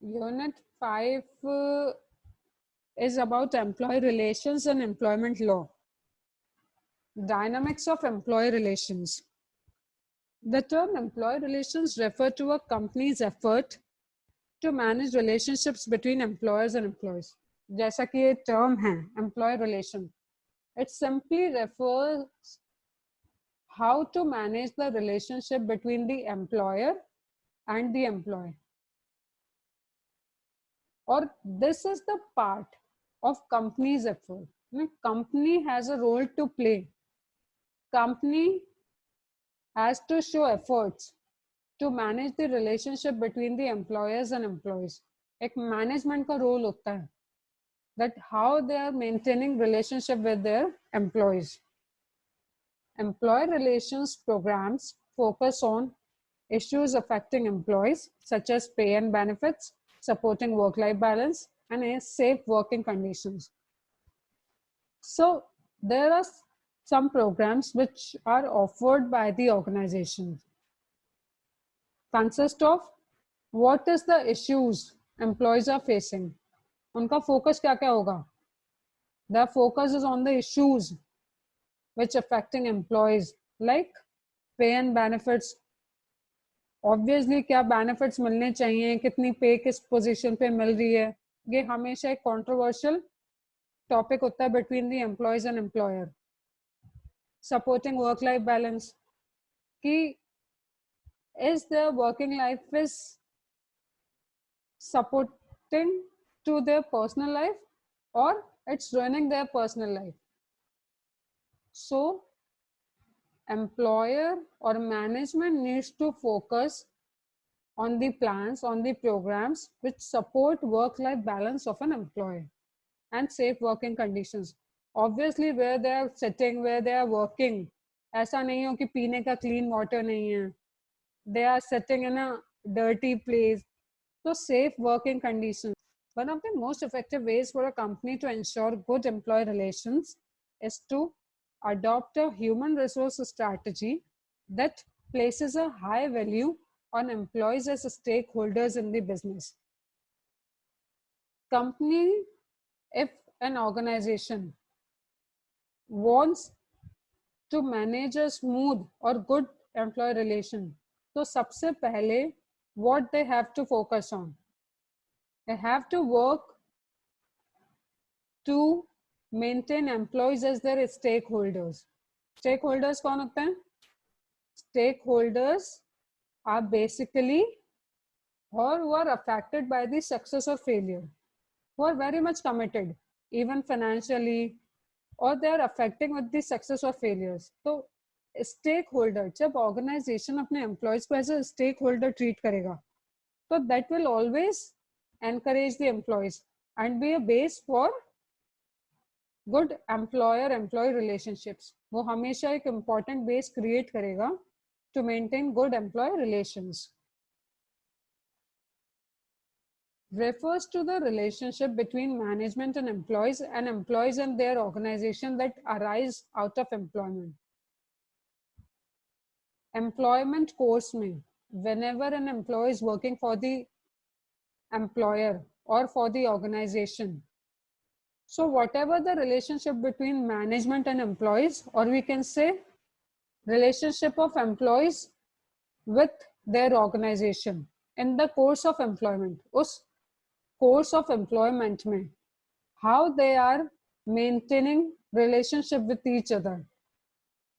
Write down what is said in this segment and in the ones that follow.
Unit 5 is about employee relations and employment law. Dynamics of employee relations. The term employee relations refer to a company's effort to manage relationships between employers and employees. जैसा कि ये term है employee relation, it simply refers how to manage the relationship between the employer and the employee. Or this is the part of company's effort. Company has a role to play. Company has to show efforts to manage the relationship between the employers and employees. एक management का role होता है that how they are maintaining relationship with their employees. Employee relations programs focus on issues affecting employees such as pay and benefits, supporting work-life balance, and safe working conditions. So there are some programs which are offered by the organization. Consist of what is the issues employees are facing. उनका focus क्या क्या होगा? Their focus is on the issues which affecting employees like pay and benefits. Obviously क्या benefits मिलने चाहिए, कितनी pay किस position पे मिल रही है, ये हमेशा एक controversial topic होता है between the employees and employer. Supporting work-life balance, कि is their working life is supporting to their personal life or it's ruining their personal life. So employer or management needs to focus on the plans, on the programs which support work-life balance of an employee and safe working conditions. Obviously where they are sitting, where they are working, ऐसा नहीं हो कि पीने का clean water नहीं है, they are sitting in a dirty place. So safe working conditions. One of the most effective ways for a company to ensure good employee relations is to adopt a human resource strategy that places a high value on employees as stakeholders in the business. Company, if an organization wants to manage a smooth or good employee relation, तो सबसे पहले what they have to focus on, they have to work to maintain employees as their stakeholders. Stakeholders कौन होते हैं? Stakeholders are basically or who are affected by the success or failure, who are very much committed even financially, or they are affecting with the success or failures. तो stakeholder, जब organization अपने employees को as a stakeholder treat करेगा, तो that will always encourage the employees and be a base for good employer-employee relationships. वो हमेशा एक important base create करेगा to maintain good employee relations. Refers to the relationship between management and employees and their organization that arise out of employment. Employment course में, whenever an employee is working for the employer or for the organization, so whatever the relationship between management and employees, or we can say relationship of employees with their organization in the course of employment, उस course of employment में, how they are maintaining relationship with each other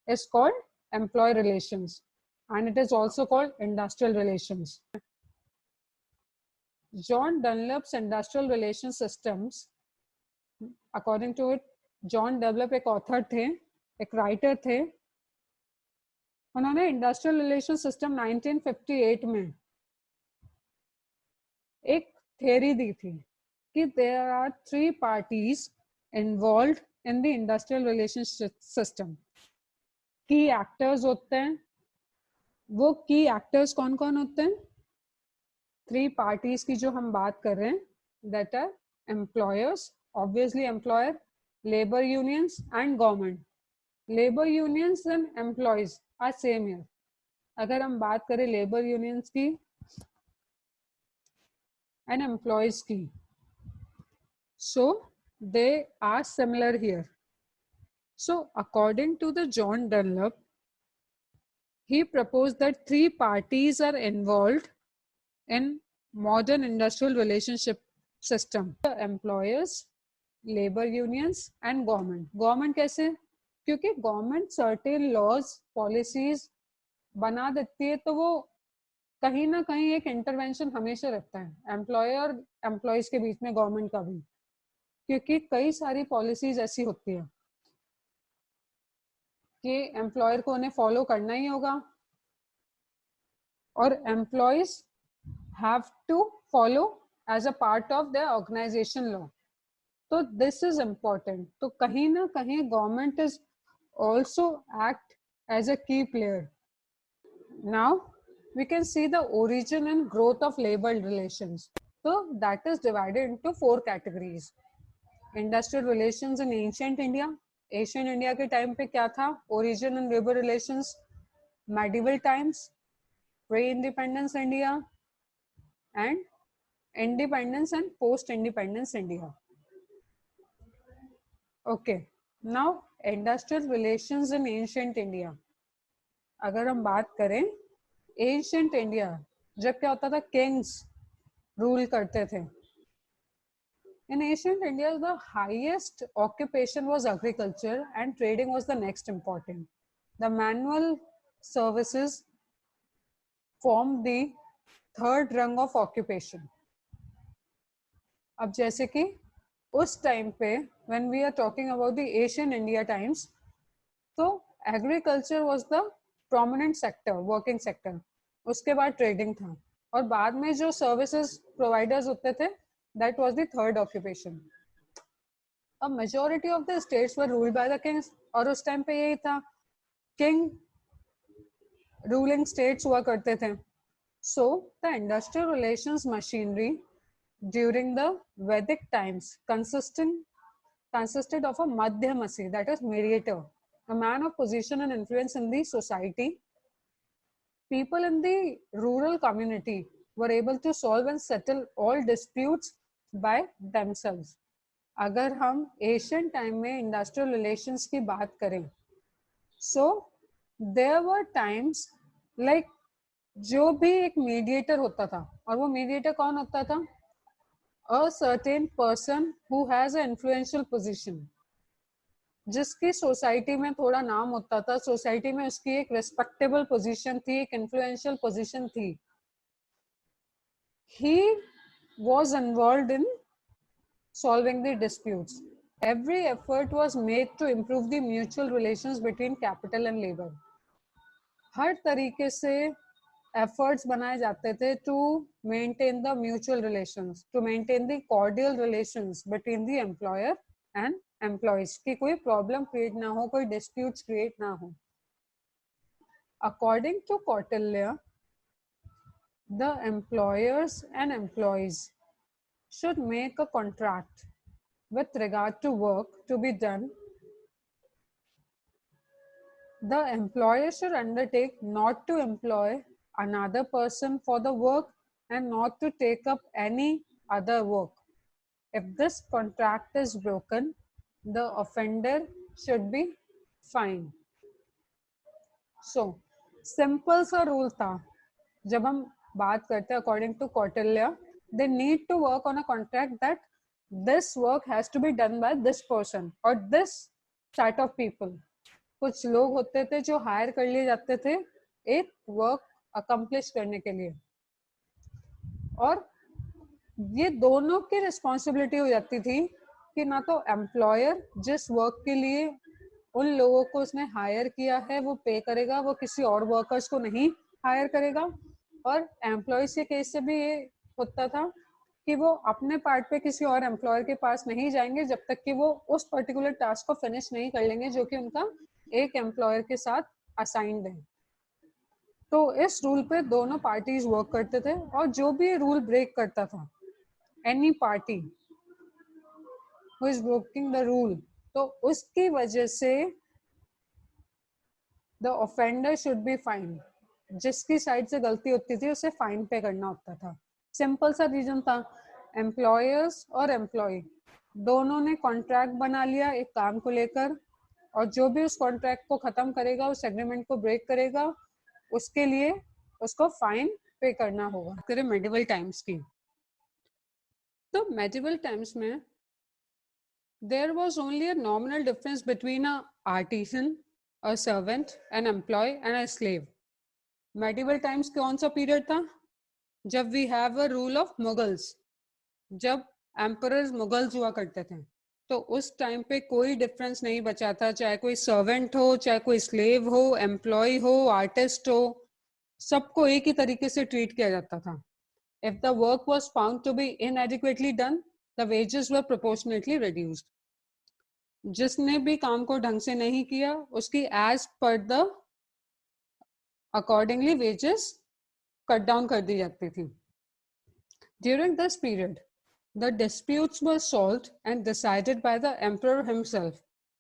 is called employee relations, and it is also called industrial relations. John Dunlop's industrial relations systems, according to it, John develop एक author थे, एक writer थे. उन्होंने industrial relation system 1958 में एक theory दी थी कि there are 3 parties involved in the industrial relation system. की एक्टर्स होते हैं. वो की एक्टर्स कौन कौन होते हैं? 3 पार्टीज की जो हम बात कर रहे हैं, that are employers, obviously employer, labour unions and government. Labour unions and employees are same here. अगर हम बात करें लेबर यूनियंस की, and employees की. So they are similar here. So according to the John Dunlop, he proposed that three parties are involved in modern industrial relationship system: the employers, labor unions and government. Government कैसे? क्योंकि government certain laws, policies बना देती है, तो वो कहीं ना कहीं एक इंटरवेंशन हमेशा रहता है एम्प्लॉयर और एम्प्लॉयज के बीच में, गवर्नमेंट का भी, क्योंकि कई सारी पॉलिसीज ऐसी होती है कि एम्प्लॉयर को उन्हें फॉलो करना ही होगा और employees have to follow as a part of the organisation law. तो दिस इज इम्पोर्टेंट. तो कहीं ना कहीं government is also act as a key player. Now we can see the origin and growth of labor relations. So that is divided into four categories. Industrial relations in ancient India. Ancient India के time पे क्या था? Origin and labor relations. Medieval times, pre-independence India, and independence and post-independence India. Okay. Now industrial relations in ancient India. अगर हम बात करें ancient India, जब क्या होता था, किंग्स रूल करते थे. In ancient India, the highest occupation was agriculture and trading was the next important. The manual services formed the third rung of occupation. अब जैसे कि उस टाइम पे when we are talking about the Asian India times, तो agriculture was the prominent sector, working sector. उसके बाद trading था और बाद में जो सर्विसेज प्रोवाइडर्स होते थे, that was the third occupation. A majority of the states were ruled by the kings, और उस टाइम पे यही था, किंग रूलिंग स्टेट्स हुआ करते थे. So the industrial relations machinery during the Vedic times consisted of a madhyamasi, that is mediator, a man of position and influence in the society. People in the rural community were able to solve and settle all disputes by themselves. अगर हम Asian time में industrial relations की बात करें, so there were times like जो भी एक mediator होता था, और वो मीडिएटर कौन होता था? A certain person who has a influential position, जिसकी सोसाइटी में थोड़ा नाम होता था, सोसाइटी में उसकी एक रिस्पेक्टेबल पोजीशन थी, एक इन्फ्लुएंशियल पोजीशन थी. He was involved in solving the disputes. Every effort was made to improve the mutual relations between capital and labor. हर तरीके से efforts बनाए जाते थे to maintain the mutual relations, to maintain the cordial relations between the employer and employees, कि कोई problem create ना हो, कोई disputes create ना हो. According to Kautilya, the employers and employees should make a contract with regard to work to be done. The employer should undertake not to employ another person for the work and not to take up any other work. If this contract is broken, the offender should be fined. So, simple सा rule था. जब हम बात करते हैं according to Kautilya, they need to work on a contract that this work has to be done by this person or this set of people. कुछ लोग होते थे जो हायर कर लिए जाते थे एक वर्क अकम्प्लिश करने के लिए, और ये दोनों की रिस्पॉन्सिबिलिटी हो जाती थी कि ना तो एम्प्लॉयर जिस वर्क के लिए उन लोगों को उसने हायर किया है वो पे करेगा, वो किसी और वर्कर्स को नहीं हायर करेगा, और एम्प्लॉयज के केस से भी ये होता था कि वो अपने पार्ट पे किसी और एम्प्लॉयर के पास नहीं जाएंगे जब तक कि वो उस पर्टिकुलर टास्क को फिनिश नहीं कर लेंगे जो कि उनका एक एम्प्लॉयर के साथ असाइंड है. तो इस रूल पे दोनों पार्टीज वर्क करते थे, और जो भी रूल ब्रेक करता था, any party who is breaking the rule, तो उसकी वजह से the offender should be fine. जिसकी साइड से गलती होती थी उसे फाइन पे करना होता था. सिंपल सा रीजन था, एम्प्लॉयर्स और एम्प्लॉय दोनों ने कॉन्ट्रैक्ट बना लिया एक काम को लेकर, और जो भी उस कॉन्ट्रैक्ट को खत्म करेगा, उस एग्रीमेंट को ब्रेक करेगा, उसके लिए उसको फाइन पे करना होगा। करें मेडिवल टाइम्स की, तो मेडिवल टाइम्स में there was only a nominal difference between a artisan, a servant, an employee and a slave. Medieval times कौन सा पीरियड था? जब we have a rule of Mughals, जब emperors मुगल्स हुआ करते थे, तो उस टाइम पे कोई डिफरेंस नहीं बचा था, चाहे कोई सर्वेंट हो, चाहे कोई स्लेव हो, एम्प्लॉय हो, आर्टिस्ट हो, सबको एक ही तरीके से ट्रीट किया जाता था. If the work was found to be inadequately done, the wages were proportionately reduced. जिसने भी काम को ढंग से नहीं किया, उसकी एज पर the accordingly wages cut down कर दी जाती थी. During this period the disputes were solved and decided by the emperor himself.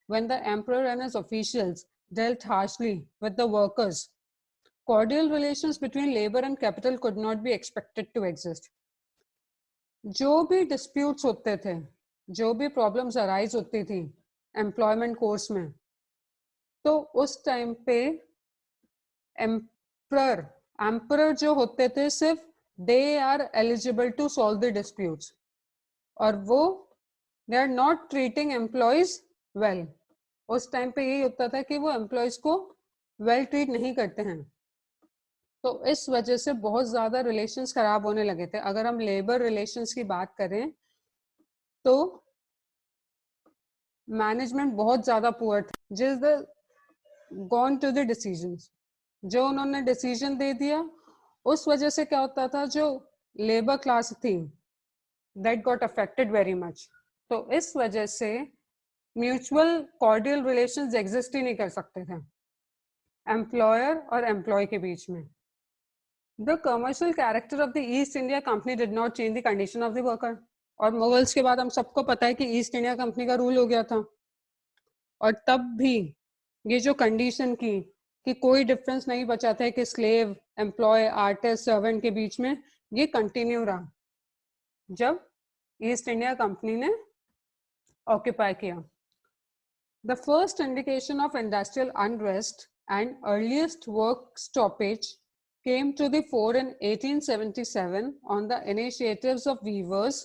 When the emperor and his officials dealt harshly with the workers, cordial relations between labor and capital could not be expected to exist. जो भी disputes होते थे, जो भी problems arise होती थी employment course में, तो उस टाइम पे एम्परर जो होते थे, सिर्फ they are eligible to solve the disputes, और वो they are not treating employees well. उस टाइम पे यही होता था कि वो एम्प्लॉयज को वेल ट्रीट नहीं करते हैं, तो इस वजह से बहुत ज्यादा रिलेशंस खराब होने लगे थे. अगर हम लेबर रिलेशंस की बात करें तो मैनेजमेंट बहुत ज्यादा पुअर था. जिस the gone to the decisions, जो उन्होंने डिसीजन दे दिया, उस वजह से क्या होता था, जो लेबर क्लास थी that got affected very much. तो इस वजह से म्यूचुअल कॉर्डियल रिलेशंस एग्जिस्ट ही नहीं कर सकते थे एम्प्लॉयर और एम्प्लॉय के बीच में. The commercial character of the east India company did not change the condition of the worker. और मुगल्स के बाद हम सबको पता है कि ईस्ट इंडिया कंपनी का रूल हो गया था, और तब भी ये जो कंडीशन की कि कोई डिफरेंस नहीं बचा था कि स्लेव, एम्प्लॉय, आर्टिस्ट, सर्वेंट के बीच में, ये कंटिन्यू रहा जब ईस्ट इंडिया कंपनी ने ऑक्यूपाई किया. The first indication of industrial unrest and earliest work stoppage came to the fore in 1877 on the initiatives of weavers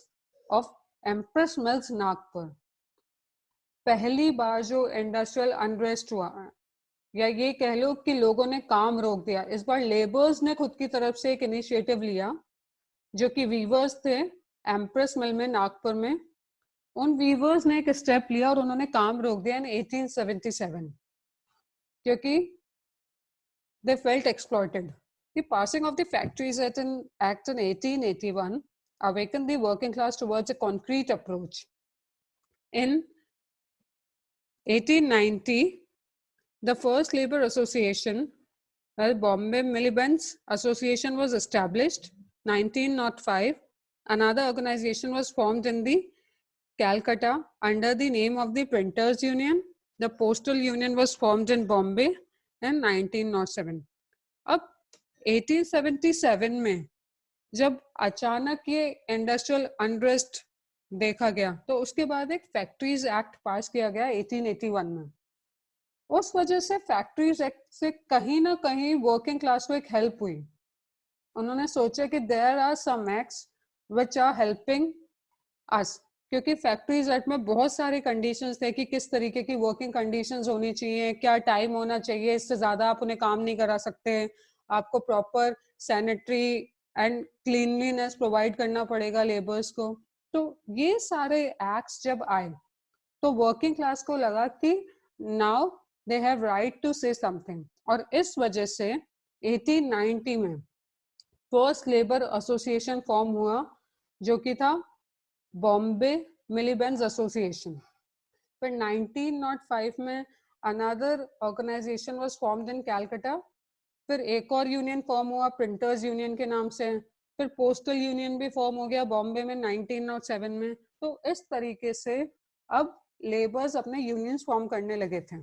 of Empress Mills, Nagpur. पहली बार जो industrial unrest हुआ, या ये कह लो कि लोगों ने काम रोक दिया, इस बार लेबर्स ने खुद की तरफ से एक इनिशिएटिव लिया, जो कि वीवर्स थे एम्प्रेस मिल में नागपुर में. उन वीवर्स ने एक स्टेप लिया और उन्होंने काम रोक दिया इन 1877, क्योंकि they felt exploited. The passing of the Factories Act in 1881 awakened the working class towards a concrete approach. In 1890, the first labor association, the Bombay Miliband's Association, was established. 1905, another organization was formed in the Calcutta under the name of the Printers Union. The Postal Union was formed in Bombay in 1907. अब 1877 में जब अचानक ये industrial unrest देखा गया, तो उसके बाद एक फैक्ट्रीज एक्ट पास किया गया 1881 में. उस वजह से फैक्ट्रीज एक्ट से कहीं ना कहीं वर्किंग क्लास को एक हेल्प हुई. उन्होंने सोचा कि there are some acts which are helping us, क्योंकि फैक्ट्रीज एक्ट में बहुत सारे कंडीशंस थे कि किस तरीके की वर्किंग कंडीशंस होनी चाहिए, क्या टाइम होना चाहिए, इससे ज्यादा आप उन्हें काम नहीं करा सकते, आपको proper sanitary and cleanliness provide करना पड़ेगा लेबर्स को. तो ये सारे एक्ट्स जब आए तो वर्किंग क्लास को लगा कि now they have right to say something, और इस वजह से 1890 में फर्स्ट लेबर एसोसिएशन फॉर्म हुआ, जो कि था बॉम्बे मिलीबेंज एसोसिएशन. फिर 1905 में another organisation was formed in Calcutta. फिर एक और यूनियन फॉर्म हुआ प्रिंटर्स यूनियन के नाम से. फिर पोस्टल यूनियन भी फॉर्म हो गया बॉम्बे में 1907 में. तो इस तरीके से अब लेबर्स अपने यूनियंस फॉर्म करने लगे थे.